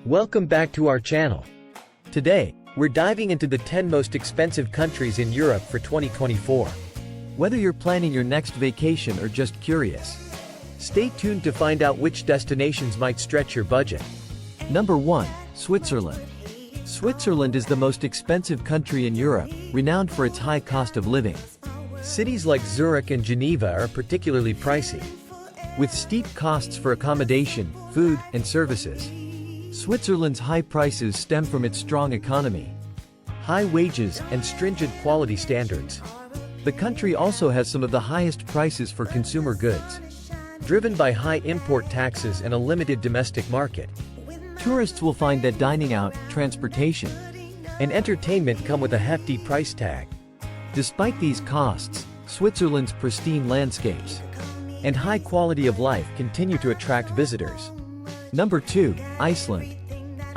Welcome back to our channel. Today, we're diving into the 10 most expensive countries in Europe for 2024. Whether you're planning your next vacation or just curious, stay tuned to find out which destinations might stretch your budget. Number 1. Switzerland. Switzerland is the most expensive country in Europe, renowned for its high cost of living. Cities like Zurich and Geneva are particularly pricey, with steep costs for accommodation, food, and services. Switzerland's high prices stem from its strong economy, high wages, and stringent quality standards. The country also has some of the highest prices for consumer goods, driven by high import taxes and a limited domestic market. Tourists will find that dining out, transportation, and entertainment come with a hefty price tag. Despite these costs, Switzerland's pristine landscapes and high quality of life continue to attract visitors. Number 2. Iceland.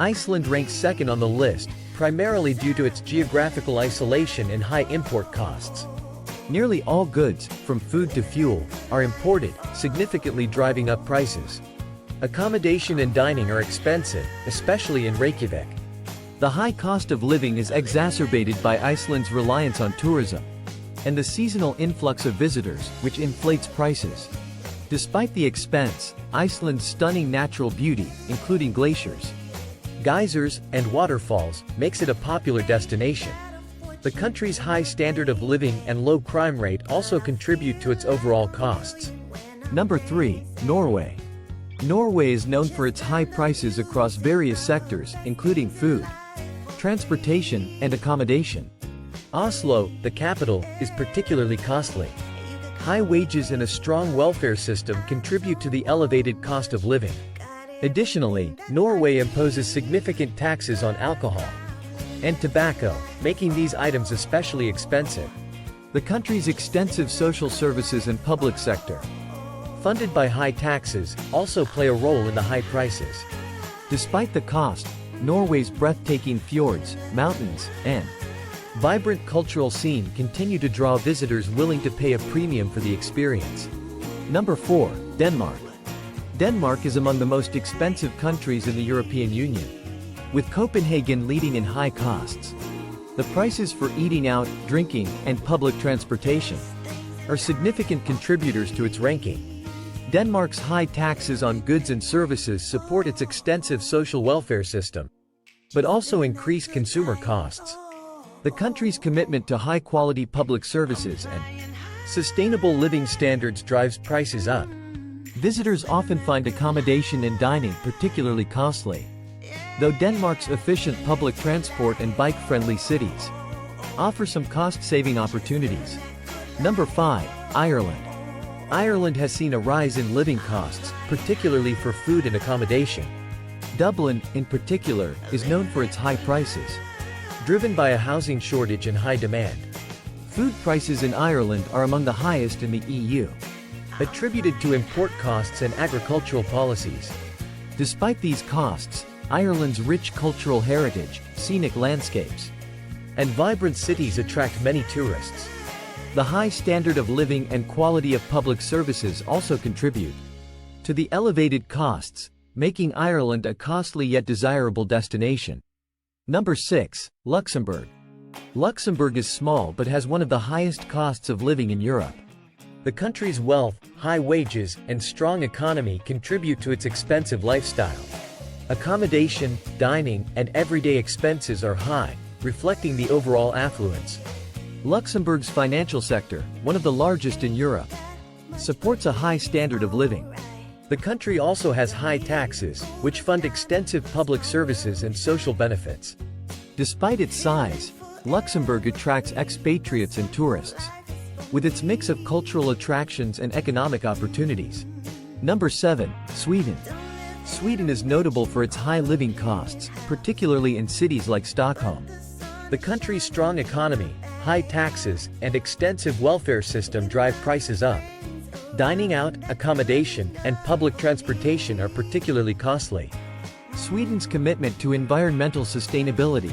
Iceland ranks second on the list, primarily due to its geographical isolation and high import costs. Nearly all goods, from food to fuel, are imported, significantly driving up prices. Accommodation and dining are expensive, especially in Reykjavik. The high cost of living is exacerbated by Iceland's reliance on tourism and the seasonal influx of visitors, which inflates prices. Despite the expense, Iceland's stunning natural beauty, including glaciers, geysers, and waterfalls, makes it a popular destination. The country's high standard of living and low crime rate also contribute to its overall costs. Number 3. Norway. Norway is known for its high prices across various sectors, including food, transportation, and accommodation. Oslo, the capital, is particularly costly. High wages and a strong welfare system contribute to the elevated cost of living. Additionally, Norway imposes significant taxes on alcohol and tobacco, making these items especially expensive. The country's extensive social services and public sector, funded by high taxes, also play a role in the high prices. Despite the cost, Norway's breathtaking fjords, mountains, and vibrant cultural scene continue to draw visitors willing to pay a premium for the experience. Number 4. Denmark. Denmark is among the most expensive countries in the European Union, with Copenhagen leading in high costs. The prices for eating out, drinking, and public transportation are significant contributors to its ranking. Denmark's high taxes on goods and services support its extensive social welfare system, but also increase consumer costs. The country's commitment to high-quality public services and sustainable living standards drives prices up. Visitors often find accommodation and dining particularly costly, though Denmark's efficient public transport and bike-friendly cities offer some cost-saving opportunities. Number 5. Ireland. Ireland has seen a rise in living costs, particularly for food and accommodation. Dublin, in particular, is known for its high prices, driven by a housing shortage and high demand. Food prices in Ireland are among the highest in the EU, attributed to import costs and agricultural policies. Despite these costs, Ireland's rich cultural heritage, scenic landscapes, and vibrant cities attract many tourists. The high standard of living and quality of public services also contribute to the elevated costs, making Ireland a costly yet desirable destination. Number 6. Luxembourg. Luxembourg is small but has one of the highest costs of living in Europe. The country's wealth, high wages, and strong economy contribute to its expensive lifestyle. Accommodation, dining, and everyday expenses are high, reflecting the overall affluence. Luxembourg's financial sector, one of the largest in Europe, supports a high standard of living. The country also has high taxes, which fund extensive public services and social benefits. Despite its size, Luxembourg attracts expatriates and tourists, with its mix of cultural attractions and economic opportunities. Number 7. Sweden. Sweden is notable for its high living costs, particularly in cities like Stockholm. The country's strong economy, high taxes, and extensive welfare system drive prices up. Dining out, accommodation, and public transportation are particularly costly. Sweden's commitment to environmental sustainability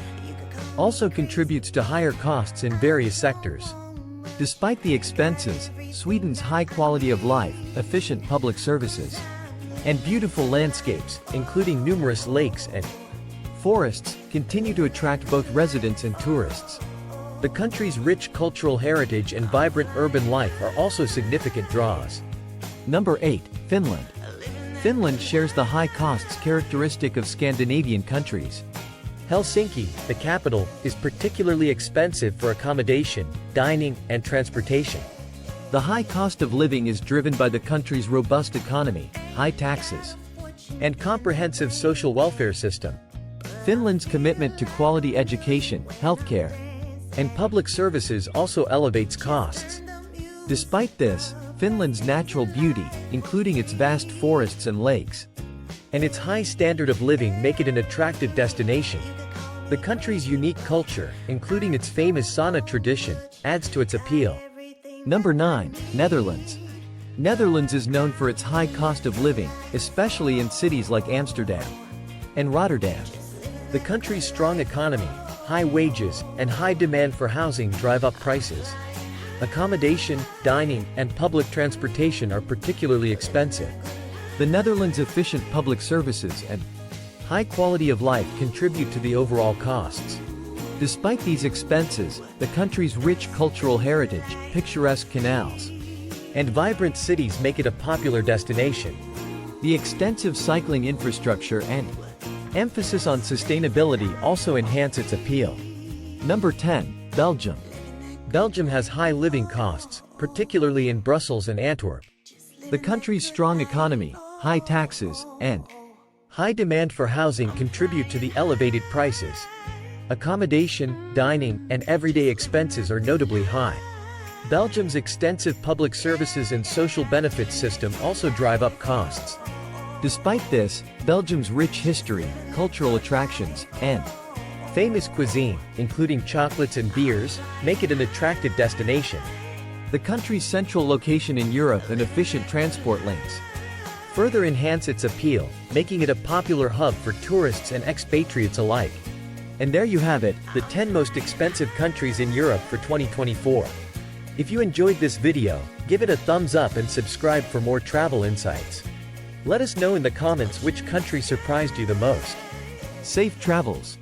also contributes to higher costs in various sectors. Despite the expenses, Sweden's high quality of life, efficient public services, and beautiful landscapes, including numerous lakes and Forests continue to attract both residents and tourists. The country's rich cultural heritage and vibrant urban life are also significant draws. Number 8. Finland. Finland shares the high costs characteristic of Scandinavian countries. Helsinki, the capital, is particularly expensive for accommodation, dining, and transportation. The high cost of living is driven by the country's robust economy, high taxes, and comprehensive social welfare system. Finland's commitment to quality education, healthcare, and public services also elevates costs. Despite this, Finland's natural beauty, including its vast forests and lakes, and its high standard of living make it an attractive destination. The country's unique culture, including its famous sauna tradition, adds to its appeal. Number 9. Netherlands. Netherlands is known for its high cost of living, especially in cities like Amsterdam and Rotterdam. The country's strong economy, high wages, and high demand for housing drive up prices. Accommodation, dining, and public transportation are particularly expensive. The Netherlands' efficient public services and high quality of life contribute to the overall costs. Despite these expenses, the country's rich cultural heritage, picturesque canals, and vibrant cities make it a popular destination. The extensive cycling infrastructure and emphasis on sustainability also enhance its appeal. Number 10. Belgium. Belgium has high living costs, particularly in Brussels and Antwerp. The country's strong economy, high taxes, and high demand for housing contribute to the elevated prices. Accommodation, dining, and everyday expenses are notably high. Belgium's extensive public services and social benefits system also drive up costs. Despite this, Belgium's rich history, cultural attractions, and famous cuisine, including chocolates and beers, make it an attractive destination. The country's central location in Europe and efficient transport links further enhance its appeal, making it a popular hub for tourists and expatriates alike. And there you have it, the 10 most expensive countries in Europe for 2024. If you enjoyed this video, give it a thumbs up and subscribe for more travel insights. Let us know in the comments which country surprised you the most. Safe travels!